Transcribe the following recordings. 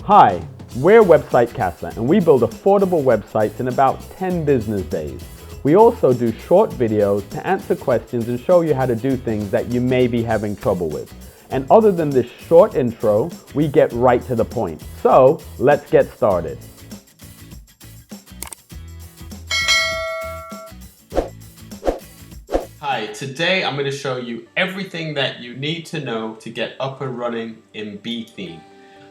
Hi, we're Website Casa and we build affordable websites in about 10 business days. We also do short videos to answer questions and show you how to do things that you may be having trouble with. And other than this short intro, we get right to the point. So let's get started. Hi, today I'm going to show you everything that you need to know to get up and running in BeTheme.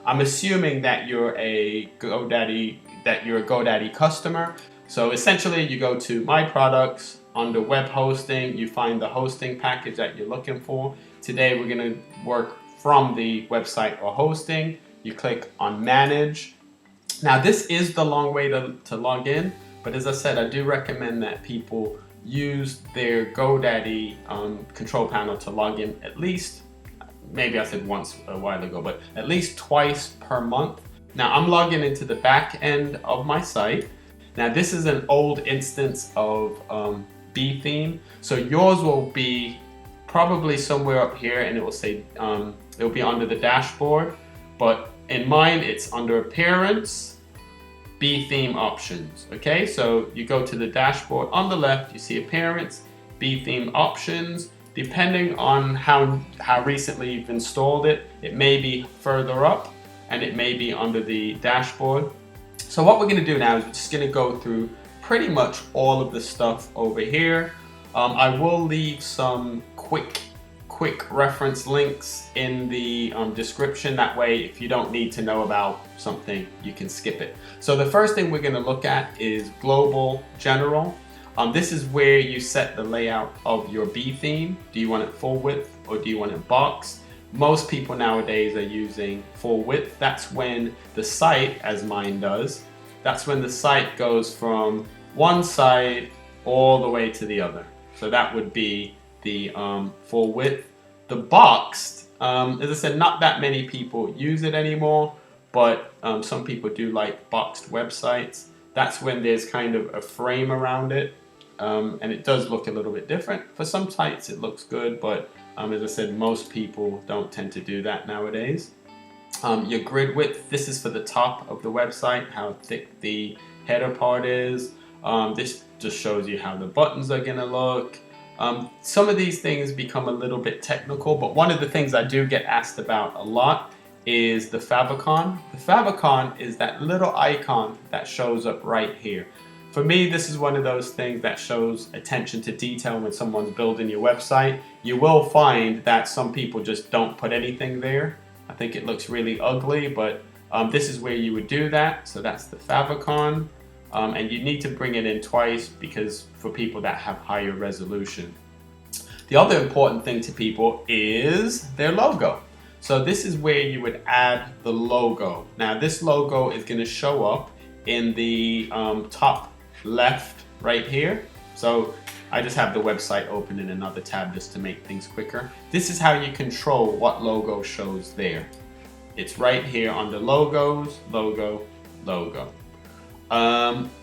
I'm assuming that you're a Godaddy customer. So essentially you go to My Products, under Web Hosting, you find the hosting package that you're looking for. Today we're going to work from the website or hosting. You click on Manage. Now this is the long way to log in, but as I said, I do recommend that people use their Godaddy control panel to log in at least, maybe I said once a while ago, but at least twice per month. Now I'm logging into the back end of my site. Now this is an old instance of BeTheme, so yours will be probably somewhere up here and it will say, it'll be under the dashboard, but in mine it's under Appearance, BeTheme Options. Okay, so you go to the dashboard, on the left you see Appearance, BeTheme Options. Depending on how recently you've installed it, it may be further up and it may be under the dashboard. So what we're going to do now is we're just going to go through pretty much all of the stuff over here. I will leave some quick reference links in the description. That way, if you don't need to know about something, you can skip it. So the first thing we're going to look at is Global General. This is where you set the layout of your BeTheme. Do you want it full width or do you want it boxed? Most people nowadays are using full width. That's when the site, as mine does, that's when the site goes from one side all the way to the other. So that would be the full width. The boxed, as I said, not that many people use it anymore, but some people do like boxed websites. That's when there's kind of a frame around it. And it does look a little bit different. For some sites it looks good, but as I said, most people don't tend to do that nowadays. Your grid width, this is for the top of the website, how thick the header part is. This just shows you how the buttons are gonna look. Some of these things become a little bit technical, but one of the things I do get asked about a lot is the favicon. The favicon is that little icon that shows up right here. For me, this is one of those things that shows attention to detail when someone's building your website. You will find that some people just don't put anything there. I think it looks really ugly, but this is where you would do that. So that's the favicon. And you need to bring it in twice because for people that have higher resolution. The other important thing to people is their logo. So this is where you would add the logo. Now this logo is going to show up in the top left right here. So I just have the website open in another tab just to make things quicker. This is how you control what logo shows there. It's right here under logos, logo.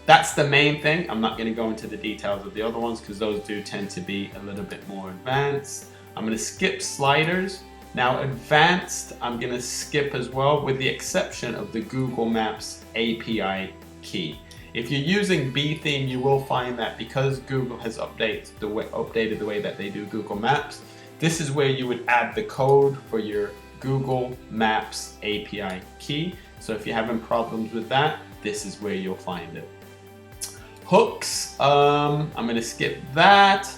That's the main thing. I'm not going to go into the details of the other ones because those do tend to be a little bit more advanced. I'm going to skip sliders. Now advanced, I'm going to skip as well, with the exception of the Google Maps API key. If you're using BeTheme, you will find that because Google has updated the way that they do Google Maps, this is where you would add the code for your Google Maps API key. So if you're having problems with that, this is where you'll find it. Hooks, I'm going to skip that.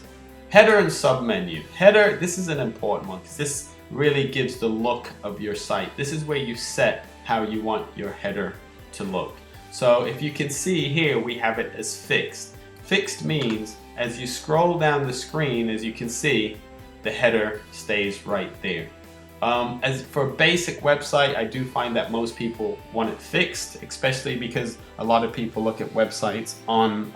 Header and submenu. Header, this is an important one because this really gives the look of your site. This is where you set how you want your header to look. So if you can see here, we have it as fixed. Fixed means as you scroll down the screen, as you can see, the header stays right there. As for a basic website, I do find that most people want it fixed, especially because a lot of people look at websites on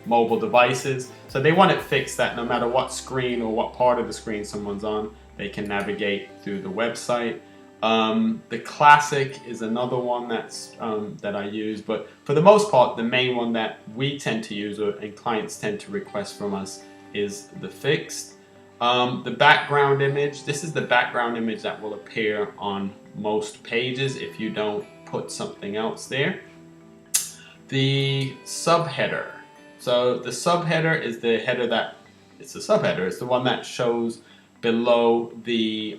mobile devices. So they want it fixed that no matter what screen or what part of the screen someone's on, they can navigate through the website. The classic is another one that I use, but for the most part, the main one that we tend to use and clients tend to request from us is the fixed. The background image, this is the background image that will appear on most pages if you don't put something else there. The subheader. So the subheader is the header that, it's the subheader. It's the one that shows below the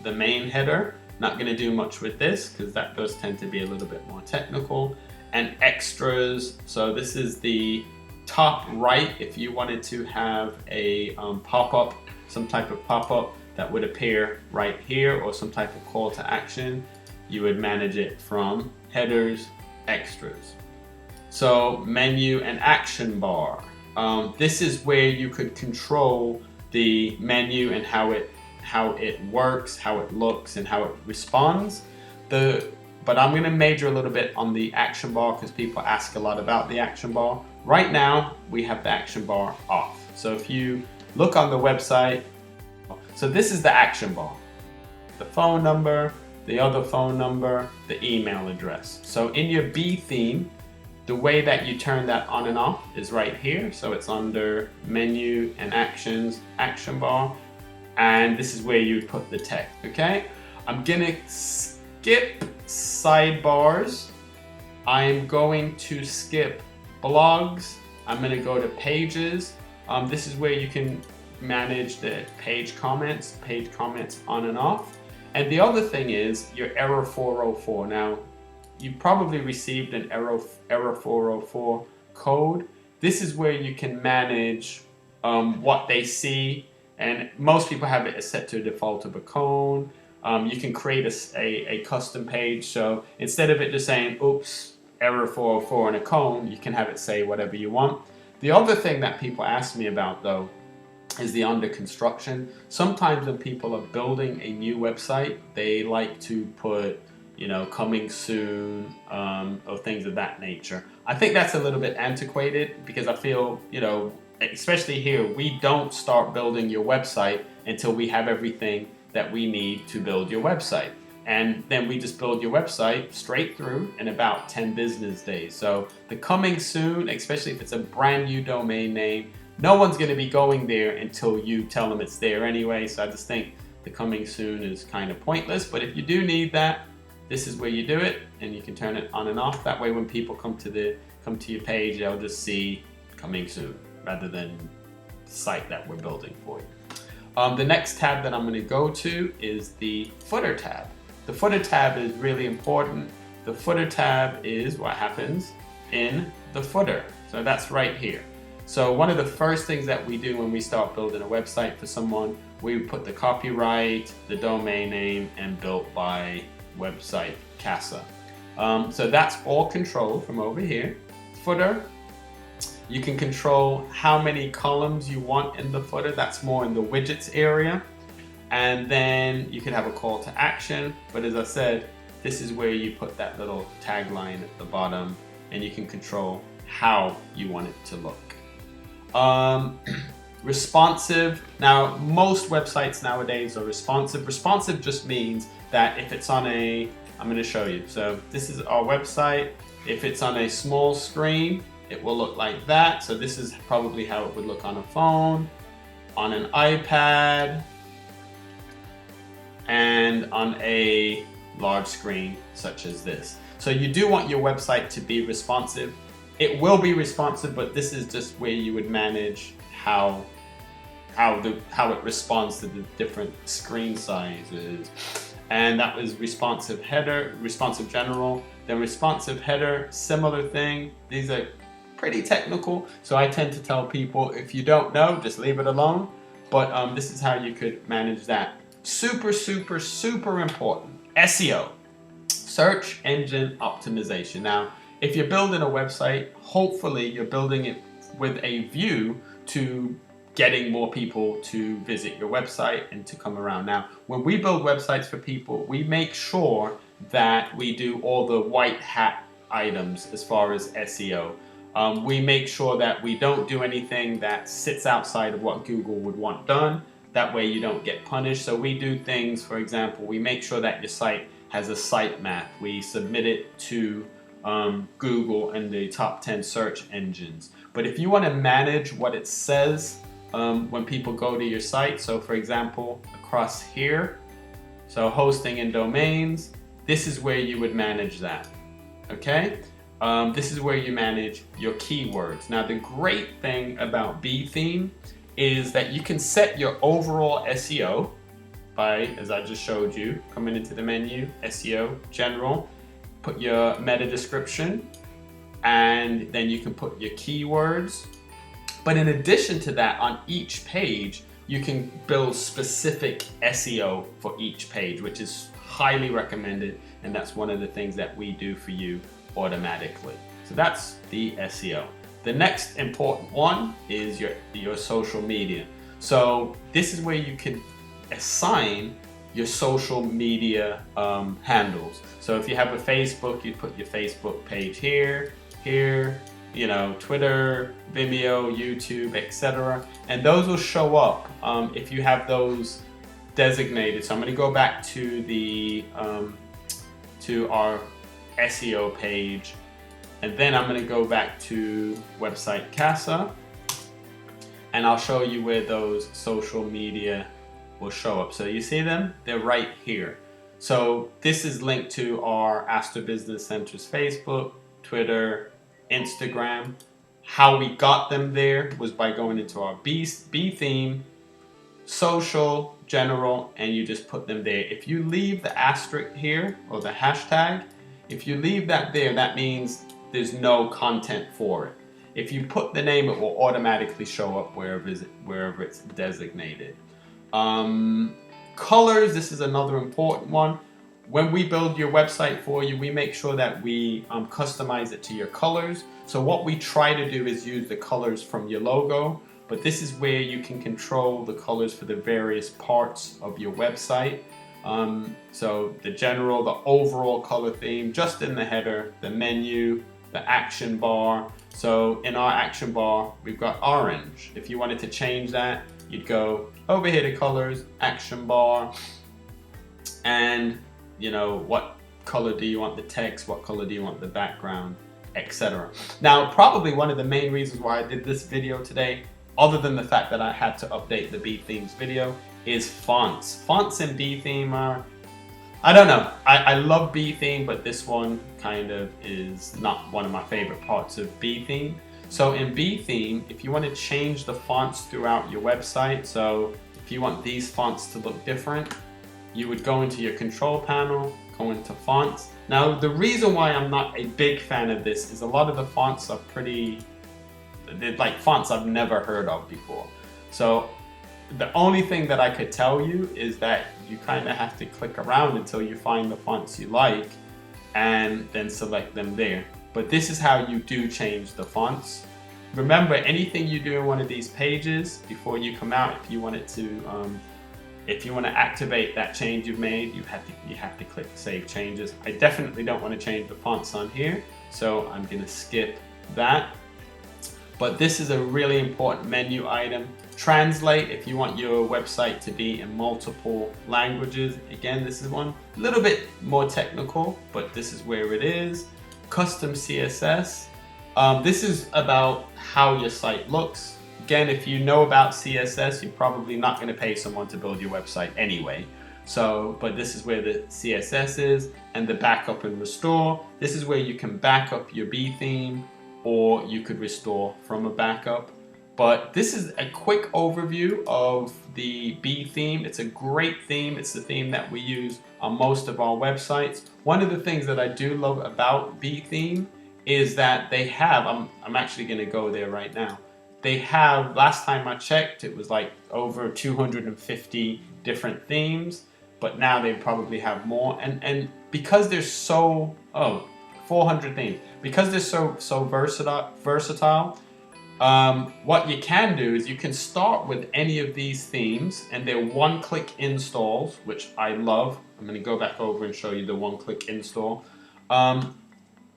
main header. Not going to do much with this because that does tend to be a little bit more technical. And extras. So this is the top right. If you wanted to have a pop-up, some type of pop-up that would appear right here, or some type of call to action, you would manage it from headers, extras. So menu and action bar. This is where you could control the menu and how it works, how it looks, and how it responds. But I'm going to major a little bit on the action bar because people ask a lot about the action bar. Right now, we have the action bar off. So if you look on the website, so this is the action bar. The phone number, the other phone number, the email address. So in your BeTheme, the way that you turn that on and off is right here. So it's under menu and actions, action bar. And this is where you put the text, okay? I'm gonna skip sidebars. I'm going to skip blogs. I'm gonna go to pages. This is where you can manage the page comments on and off. And the other thing is your error 404. Now, you probably received an error 404 code. This is where you can manage what they see, and most people have it set to a default of a cone. You can create a custom page, so instead of it just saying oops, error 404 and a cone, you can have it say whatever you want. The other thing that people ask me about though is the under construction. Sometimes when people are building a new website, they like to put, you know, coming soon, or things of that nature. I think that's a little bit antiquated because I feel, you know, especially here, we don't start building your website until we have everything that we need to build your website. And then we just build your website straight through in about 10 business days. So the coming soon, especially if it's a brand new domain name, no one's gonna be going there until you tell them it's there anyway. So I just think the coming soon is kind of pointless, but if you do need that, this is where you do it, and you can turn it on and off. That way when people come to your page, they'll just see coming soon rather than the site that we're building for you. The next tab that I'm going to go to is the footer tab. The footer tab is really important. The footer tab is what happens in the footer. So that's right here. So one of the first things that we do when we start building a website for someone, we put the copyright, the domain name, and built by website CASA. So that's all controlled from over here. Footer, you can control how many columns you want in the footer. That's more in the widgets area. And then you can have a call to action. But as I said, this is where you put that little tagline at the bottom, and you can control how you want it to look. Responsive. Now, most websites nowadays are responsive. Responsive just means that if it's on I'm going to show you. So this is our website. If it's on a small screen, it will look like that. So this is probably how it would look on a phone, on an iPad, and on a large screen such as this. So you do want your website to be responsive. It will be responsive, but this is just where you would manage how it responds to the different screen sizes. And that was responsive header, responsive general, then responsive header, similar thing. These are pretty technical, so I tend to tell people if you don't know, just leave it alone. But this is how you could manage that. Super, super, super important. SEO, search engine optimization. Now, if you're building a website, hopefully you're building it with a view to getting more people to visit your website and to come around. Now, when we build websites for people, we make sure that we do all the white hat items as far as SEO. We make sure that we don't do anything that sits outside of what Google would want done. That way you don't get punished. So we do things, for example, we make sure that your site has a sitemap. We submit it to Google and the top 10 search engines. But if you want to manage what it says when people go to your site, so for example, across here, so hosting and domains, this is where you would manage that. okay? This is where you manage your keywords. Now, the great thing about BeTheme is that you can set your overall SEO by, as I just showed you, coming into the menu, SEO, general, put your meta description, and then you can put your keywords. But in addition to that, on each page, you can build specific SEO for each page, which is highly recommended, and that's one of the things that we do for you automatically. So that's the SEO. The next important one is your social media. So this is where you can assign your social media handles. So if you have a Facebook, you put your Facebook page here, you know, Twitter, Vimeo, YouTube, etc. And those will show up if you have those designated. So I'm going to go back to the to our SEO page, and then I'm going to go back to website Casa, and I'll show you where those social media will show up. So you see them? They're right here. So this is linked to our Astor Business Center's Facebook, Twitter, Instagram. How we got them there was by going into our BeTheme, social, general, and you just put them there. If you leave the asterisk here, or the hashtag, if you leave that there, that means there's no content for it. If you put the name, it will automatically show up wherever it's designated. Colors, this is another important one. When we build your website for you, we make sure that we customize it to your colors. So what we try to do is use the colors from your logo, but this is where you can control the colors for the various parts of your website. So the general, the overall color theme, just in the header, the menu, the action bar. So in our action bar, we've got orange. If you wanted to change that, you'd go over here to colors, action bar, and you know, what color do you want the text, what color do you want the background, etc. Now, probably one of the main reasons why I did this video today, other than the fact that I had to update the BeThemes video, is fonts. Fonts in BeTheme are, I don't know, I love BeTheme, but this one kind of is not one of my favorite parts of BeTheme. So in BeTheme, if you want to change the fonts throughout your website, so if you want these fonts to look different, you would go into your control panel, go into fonts. Now, the reason why I'm not a big fan of this is a lot of the fonts are they're like fonts I've never heard of before. So the only thing that I could tell you is that you kind of have to click around until you find the fonts you like and then select them there. But this is how you do change the fonts. Remember, anything you do in one of these pages, before you come out, if you want to activate that change you've made, you have to click Save Changes. I definitely don't want to change the fonts on here, so I'm going to skip that. But this is a really important menu item. Translate, if you want your website to be in multiple languages. Again, this is one a little bit more technical, but this is where it is. Custom CSS. This is about how your site looks. Again, if you know about CSS, you're probably not going to pay someone to build your website anyway. So, but this is where the CSS is, and the backup and restore. This is where you can back up your BeTheme, or you could restore from a backup. But this is a quick overview of the BeTheme. It's a great theme. It's the theme that we use on most of our websites. One of the things that I do love about BeTheme is that they have, I'm actually going to go there right now. They have, last time I checked, it was like over 250 different themes, but now they probably have more. And because they're so, 400 themes. Because they're so versatile, what you can do is you can start with any of these themes, and they're one-click installs, which I love. I'm going to go back over and show you the one-click install.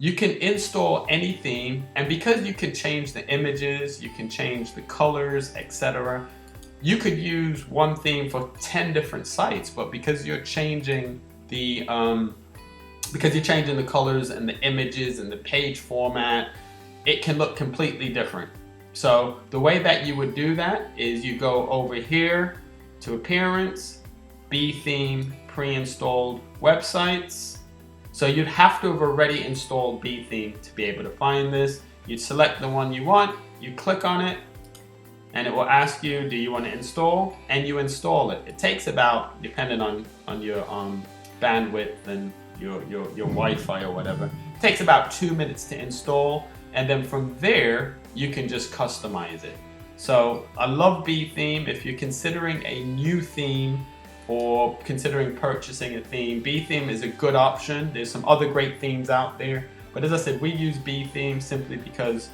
You can install any theme, and because you can change the images, you can change the colors, etc. You could use one theme for 10 different sites, but because you're changing the colors and the images and the page format, it can look completely different. So the way that you would do that is you go over here to Appearance, BeTheme, Pre-installed websites. So you'd have to have already installed BeTheme to be able to find this. You'd select the one you want, you click on it, and it will ask you, do you want to install? And you install it. It takes about, depending on your bandwidth and your Wi-Fi or whatever, it takes about 2 minutes to install. And then from there, you can just customize it. So I love BeTheme. If you're considering a new theme or considering purchasing a theme, BeTheme is a good option. There's some other great themes out there. But as I said, we use BeTheme simply because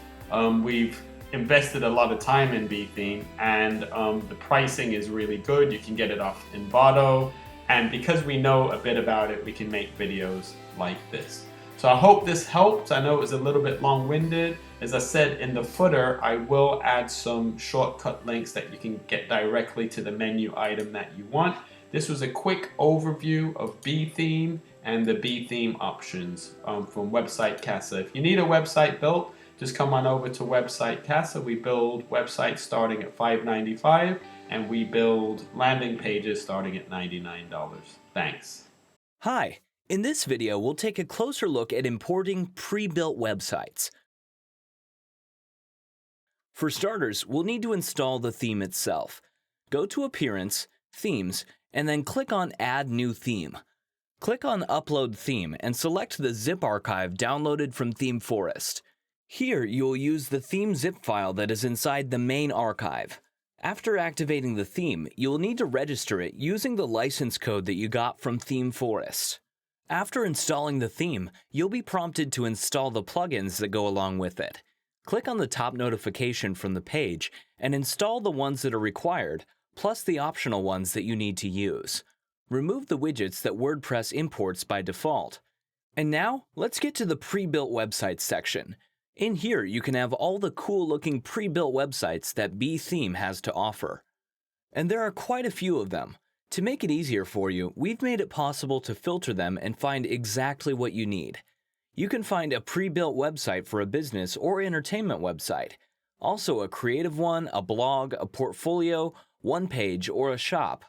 we've invested a lot of time in BeTheme, and the pricing is really good. You can get it off Envato, and because we know a bit about it, we can make videos like this. So I hope this helped. I know it was a little bit long-winded. As I said in the footer, I will add some shortcut links that you can get directly to the menu item that you want. This was a quick overview of BeTheme and the BeTheme options from Website Casa. If you need a website built, just come on over to Website Casa. We build websites starting at $5.95, and we build landing pages starting at $99. Thanks. Hi, in this video we'll take a closer look at importing pre-built websites. For starters, we'll need to install the theme itself. Go to Appearance, Themes, and then click on Add New Theme. Click on Upload Theme and select the zip archive downloaded from ThemeForest. Here, you'll use the theme zip file that is inside the main archive. After activating the theme, you'll need to register it using the license code that you got from ThemeForest. After installing the theme, you'll be prompted to install the plugins that go along with it. Click on the top notification from the page and install the ones that are required, plus the optional ones that you need to use. Remove the widgets that WordPress imports by default. And now, let's get to the pre-built websites section. In here, you can have all the cool-looking pre-built websites that BeTheme has to offer. And there are quite a few of them. To make it easier for you, we've made it possible to filter them and find exactly what you need. You can find a pre-built website for a business or entertainment website, also a creative one, a blog, a portfolio, one page, or a shop.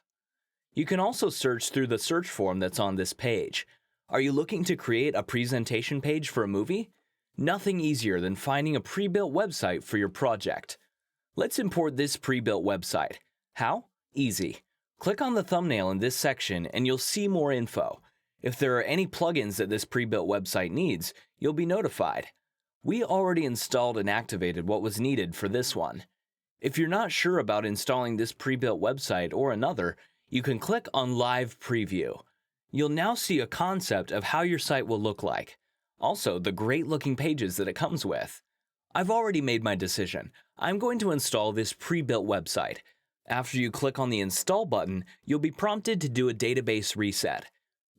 You can also search through the search form that's on this page. Are you looking to create a presentation page for a movie? Nothing easier than finding a pre-built website for your project. Let's import this pre-built website. How? Easy. Click on the thumbnail in this section and you'll see more info. If there are any plugins that this pre-built website needs, you'll be notified. We already installed and activated what was needed for this one. If you're not sure about installing this pre-built website or another, you can click on Live Preview. You'll now see a concept of how your site will look like. Also, the great-looking pages that it comes with. I've already made my decision. I'm going to install this pre-built website. After you click on the Install button, you'll be prompted to do a database reset.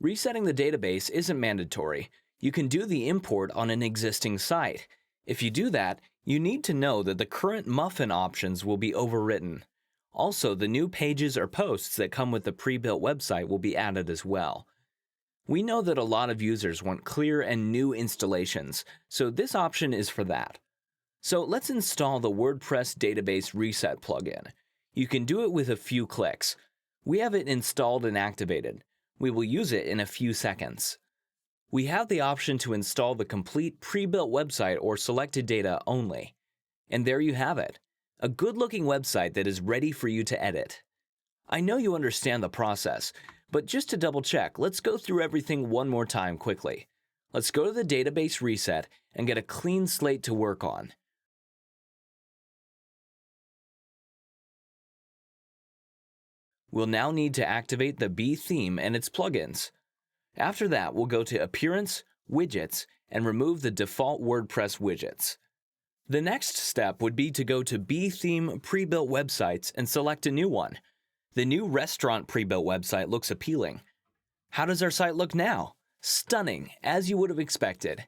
Resetting the database isn't mandatory. You can do the import on an existing site. If you do that, you need to know that the current Muffin options will be overwritten. Also, the new pages or posts that come with the pre-built website will be added as well. We know that a lot of users want clear and new installations, so this option is for that. So let's install the WordPress Database Reset plugin. You can do it with a few clicks. We have it installed and activated. We will use it in a few seconds. We have the option to install the complete pre-built website or selected data only. And there you have it, a good-looking website that is ready for you to edit. I know you understand the process, but just to double-check, let's go through everything one more time quickly. Let's go to the database reset and get a clean slate to work on. We'll now need to activate the BeTheme and its plugins. After that, we'll go to Appearance, Widgets, and remove the default WordPress widgets. The next step would be to go to BeTheme Pre-Built Websites and select a new one. The new restaurant pre-built website looks appealing. How does our site look now? Stunning, as you would have expected.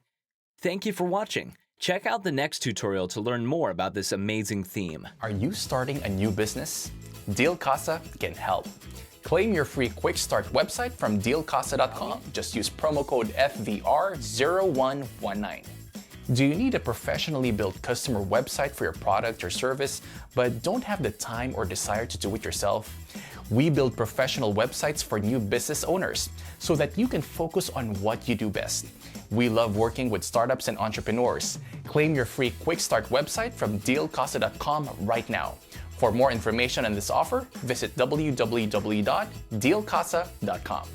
Thank you for watching. Check out the next tutorial to learn more about this amazing theme. Are you starting a new business? Deal Casa can help. Claim your free quick start website from dealcasa.com. Just use promo code FVR0119. Do you need a professionally built customer website for your product or service, but don't have the time or desire to do it yourself? We build professional websites for new business owners so that you can focus on what you do best. We love working with startups and entrepreneurs. Claim your free Quick Start website from dealcasa.com right now. For more information on this offer, visit www.dealcasa.com.